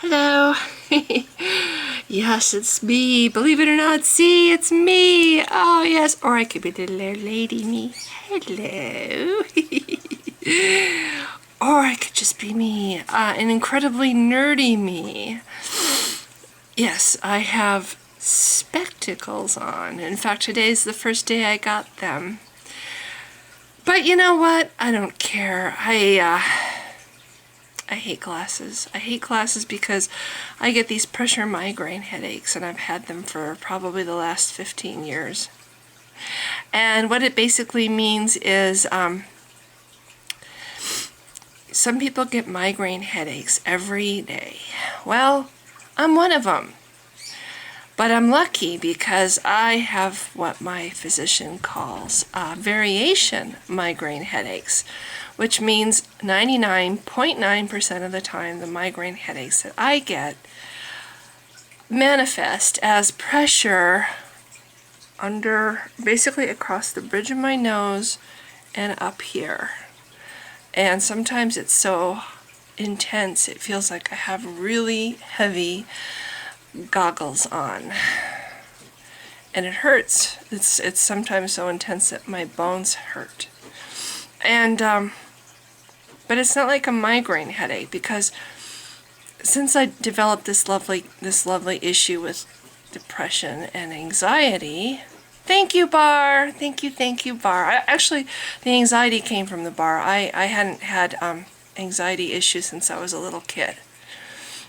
Hello. Yes, it's me. Believe it or not, see, it's me. Oh, yes. Or I could be the little lady me. Hello. Or I could just be me, an incredibly nerdy me. Yes, I have spectacles on. In fact, today's the first day I got them. But you know what? I don't care. I hate glasses. I hate glasses because I get these pressure migraine headaches, and I've had them for probably the last 15 years. And what it basically means is some people get migraine headaches every day. Well, I'm one of them. But I'm lucky because I have what my physician calls variation migraine headaches, which means 99.9% of the time the migraine headaches that I get manifest as pressure under, basically across the bridge of my nose and up here. And sometimes it's so intense it feels like I have really heavy goggles on, and it hurts. It's sometimes so intense that my bones hurt. And but it's not like a migraine headache, because since I developed this lovely issue with depression and anxiety. Thank you, Bar. Thank you, Bar. Actually, the anxiety came from the bar. I hadn't had anxiety issues since I was a little kid,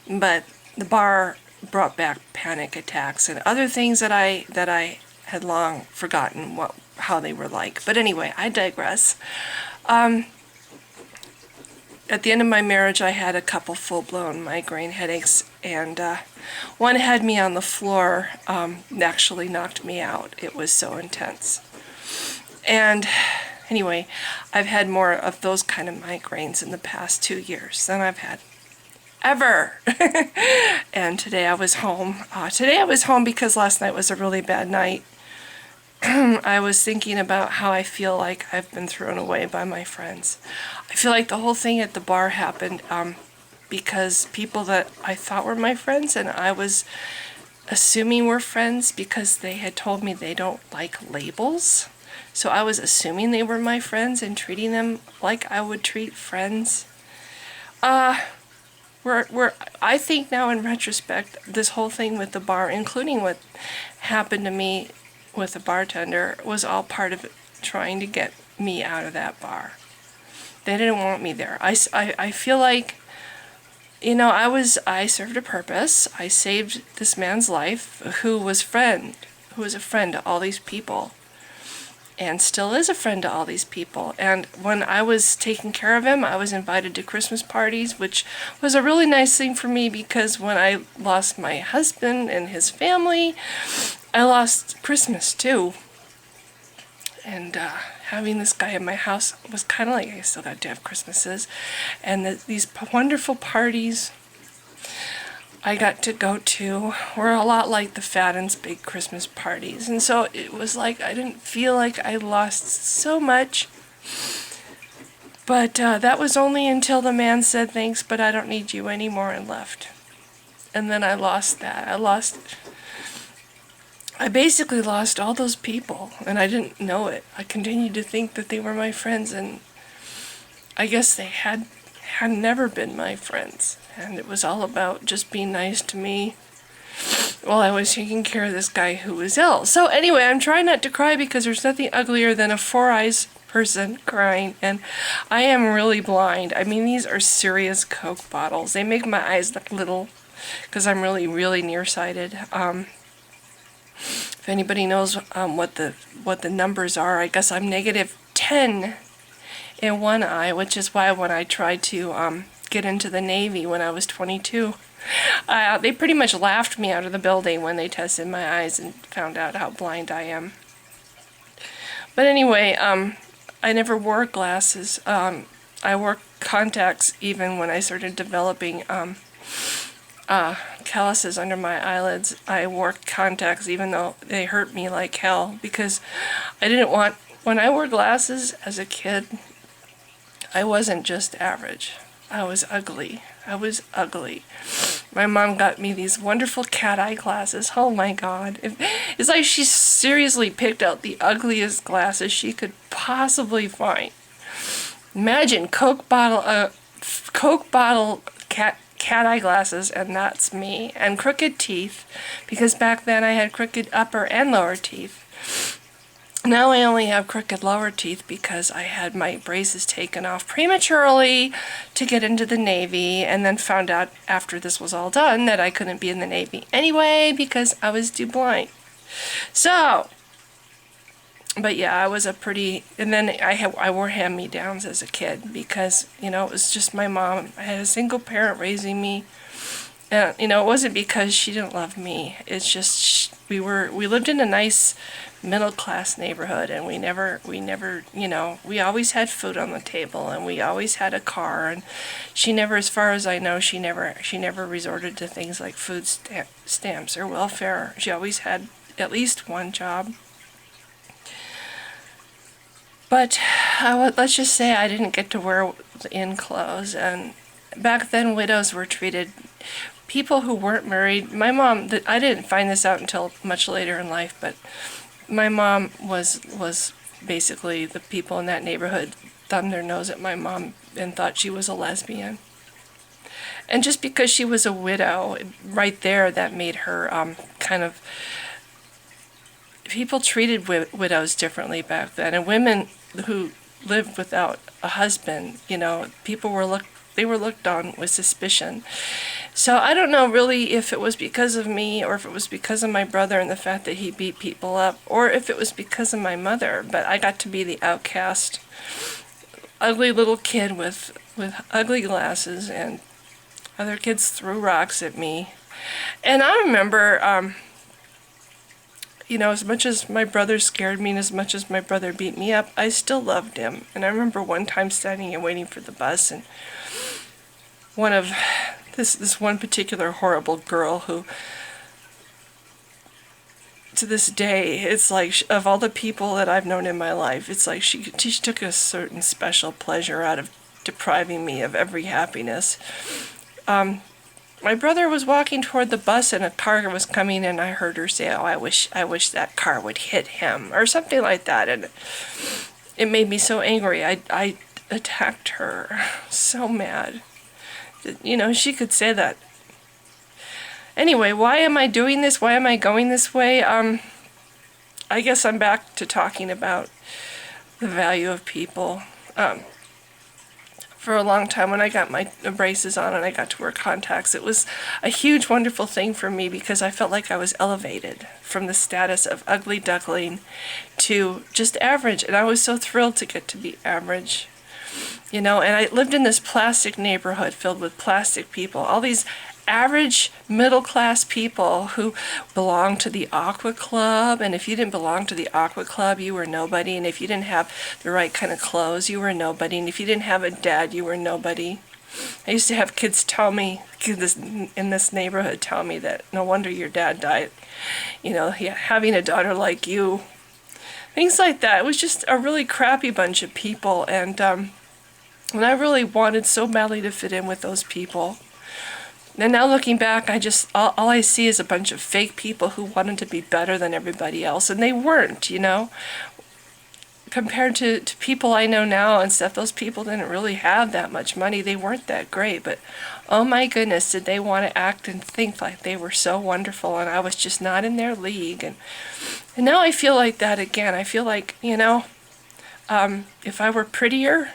but the bar brought back panic attacks and other things that I had long forgotten how they were like. But anyway, I digress. At the end of my marriage, I had a couple full-blown migraine headaches, and one had me on the floor, actually knocked me out. It was so intense. And anyway, I've had more of those kind of migraines in the past 2 years than I've had ever. And today I was home. Because last night was a really bad night. I was thinking about how I feel like I've been thrown away by my friends. I feel like the whole thing at the bar happened because people that I thought were my friends and I was assuming were friends because they had told me they don't like labels. So I was assuming they were my friends and treating them like I would treat friends. I think now in retrospect, this whole thing with the bar, including what happened to me with the bartender, was all part of it, trying to get me out of that bar. They didn't want me there. I feel like, I served a purpose. I saved this man's life, who was a friend to all these people, and still is a friend to all these people. And when I was taking care of him, I was invited to Christmas parties, which was a really nice thing for me, because when I lost my husband and his family, I lost Christmas too. And having this guy in my house was kind of like I still got to have Christmases. And these wonderful parties I got to go to were a lot like the Fadden's big Christmas parties. And so it was like I didn't feel like I lost so much. But that was only until the man said, "Thanks, but I don't need you anymore," and left. And then I lost that. I basically lost all those people, and I didn't know it. I continued to think that they were my friends, and I guess they had never been my friends. And it was all about just being nice to me while I was taking care of this guy who was ill. So anyway, I'm trying not to cry because there's nothing uglier than a Four Eyes person crying, and I am really blind. I mean, these are serious Coke bottles. They make my eyes look little because I'm really, really nearsighted. If anybody knows what the numbers are, I guess I'm -10 in one eye, which is why when I tried to get into the Navy when I was 22, they pretty much laughed me out of the building when they tested my eyes and found out how blind I am. But anyway, I never wore glasses. I wore contacts even when I started developing calluses under my eyelids. I wore contacts even though they hurt me like hell, because I didn't want, when I wore glasses as a kid, I wasn't just average. I was ugly. I was ugly. My mom got me these wonderful cat eye glasses. Oh my God. It's like she seriously picked out the ugliest glasses she could possibly find. Imagine Coke bottle cat eye glasses, and that's me. And crooked teeth, because back then I had crooked upper and lower teeth. Now I only have crooked lower teeth because I had my braces taken off prematurely to get into the Navy, and then found out after this was all done that I couldn't be in the Navy anyway because I was too blind. So, but yeah, I was a pretty, and then I wore hand-me-downs as a kid because, you know, it was just my mom. I had a single parent raising me. And, you know, it wasn't because she didn't love me. It's just we lived in a nice middle-class neighborhood, and we never, you know, we always had food on the table, and we always had a car, and she never, as far as I know, she never resorted to things like food stamps or welfare. She always had at least one job. But let's just say I didn't get to wear in clothes, and back then widows were treated, people who weren't married, my mom, I didn't find this out until much later in life, but my mom was basically, the people in that neighborhood thumbed their nose at my mom and thought she was a lesbian. And just because she was a widow, right there, that made her kind of, people treated widows differently back then, and women who lived without a husband, you know, people were looked on with suspicion. So I don't know really if it was because of me, or if it was because of my brother and the fact that he beat people up, or if it was because of my mother, but I got to be the outcast, ugly little kid with ugly glasses, and other kids threw rocks at me. And I remember, you know, as much as my brother scared me and as much as my brother beat me up, I still loved him. And I remember one time standing and waiting for the bus, and one of this one particular horrible girl who, to this day, it's like, of all the people that I've known in my life, it's like she took a certain special pleasure out of depriving me of every happiness. My brother was walking toward the bus and a car was coming, and I heard her say, "Oh, I wish that car would hit him," or something like that, and it made me so angry. I attacked her, so mad. You know, she could say that. Anyway, why am I doing this? Why am I going this way? I guess I'm back to talking about the value of people. For a long time, when I got my braces on and I got to wear contacts, it was a huge, wonderful thing for me because I felt like I was elevated from the status of ugly duckling to just average, and I was so thrilled to get to be average. You know, and I lived in this plastic neighborhood filled with plastic people, all these average middle-class people who belonged to the Aqua Club, and if you didn't belong to the Aqua Club, you were nobody, and if you didn't have the right kind of clothes, you were nobody, and if you didn't have a dad, you were nobody. I used to have kids tell me, in this neighborhood, tell me that no wonder your dad died, you know, having a daughter like you. Things like that. It was just a really crappy bunch of people, and I really wanted so badly to fit in with those people. And now looking back, all I see is a bunch of fake people who wanted to be better than everybody else, and they weren't, you know. Compared to people I know now and stuff, those people didn't really have that much money. They weren't that great, but oh my goodness, did they want to act and think like they were so wonderful, and I was just not in their league. And now I feel like that again. I feel like, you know, if I were prettier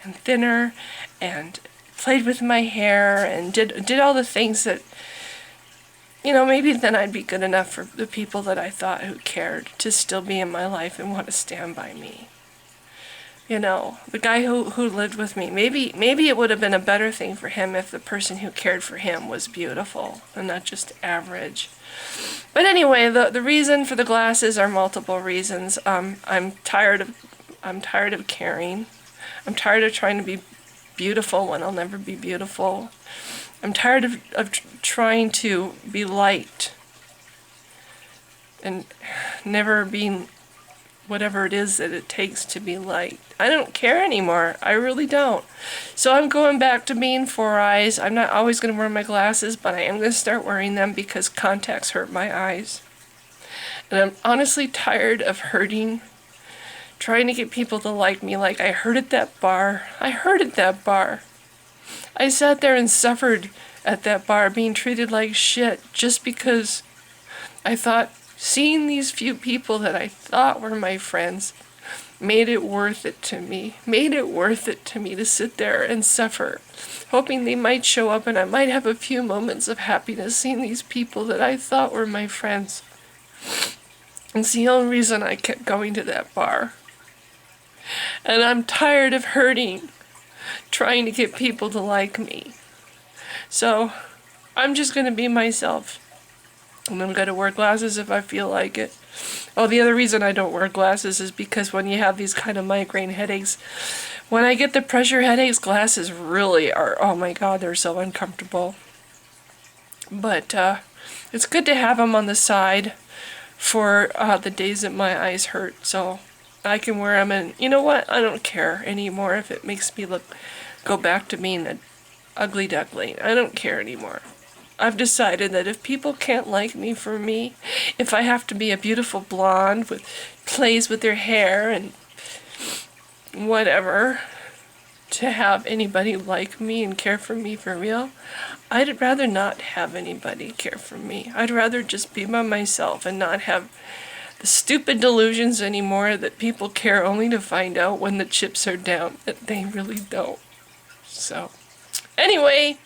and thinner and played with my hair and did all the things that, you know, maybe then I'd be good enough for the people that I thought who cared to still be in my life and want to stand by me. You know, the guy who lived with me, maybe it would have been a better thing for him if the person who cared for him was beautiful and not just average. But anyway, the reason for the glasses are multiple reasons. I'm tired of caring. I'm tired of trying to be beautiful when I'll never be beautiful. I'm tired of trying to be liked and never being whatever it is that it takes to be liked. I don't care anymore. I really don't. So I'm going back to being four eyes. I'm not always going to wear my glasses, but I am going to start wearing them because contacts hurt my eyes. And I'm honestly tired of hurting, trying to get people to like me like I heard at that bar. I heard at that bar. I sat there and suffered at that bar being treated like shit just because I thought seeing these few people that I thought were my friends made it worth it to me. Made it worth it to me to sit there and suffer, hoping they might show up and I might have a few moments of happiness seeing these people that I thought were my friends. It's the only reason I kept going to that bar. And I'm tired of hurting, trying to get people to like me. So I'm just going to be myself. And I'm going to wear glasses if I feel like it. Oh, the other reason I don't wear glasses is because when you have these kind of migraine headaches, when I get the pressure headaches, glasses really are, oh my God, they're so uncomfortable. But it's good to have them on the side for the days that my eyes hurt. So I can wear them, and you know what? I don't care anymore if it makes me go back to being an ugly duckling. I don't care anymore. I've decided that if people can't like me for me, if I have to be a beautiful blonde with plays with their hair and whatever to have anybody like me and care for me for real, I'd rather not have anybody care for me. I'd rather just be by myself and not have the stupid delusions anymore that people care only to find out when the chips are down that they really don't. So, anyway,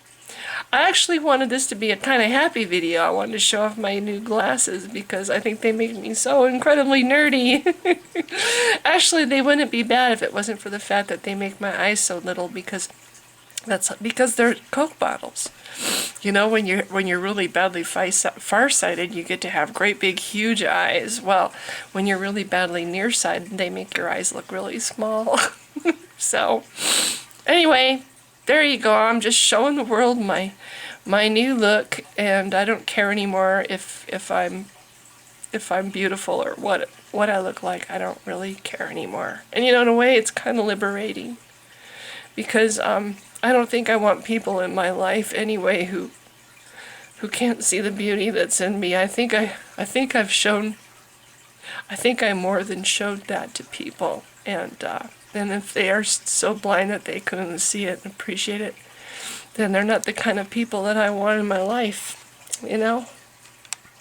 I actually wanted this to be a kind of happy video. I wanted to show off my new glasses because I think they make me so incredibly nerdy. Actually, they wouldn't be bad if it wasn't for the fact that they make my eyes so little because they're Coke bottles. You know, when you're really badly farsighted, you get to have great big huge eyes. Well, when you're really badly nearsighted, they make your eyes look really small. So, anyway, there you go. I'm just showing the world my new look, and I don't care anymore if I'm beautiful or what I look like. I don't really care anymore. And you know, in a way, it's kind of liberating because I don't think I want people in my life anyway who can't see the beauty that's in me. I think I more than showed that to people, and if they are so blind that they couldn't see it and appreciate it, then they're not the kind of people that I want in my life, you know?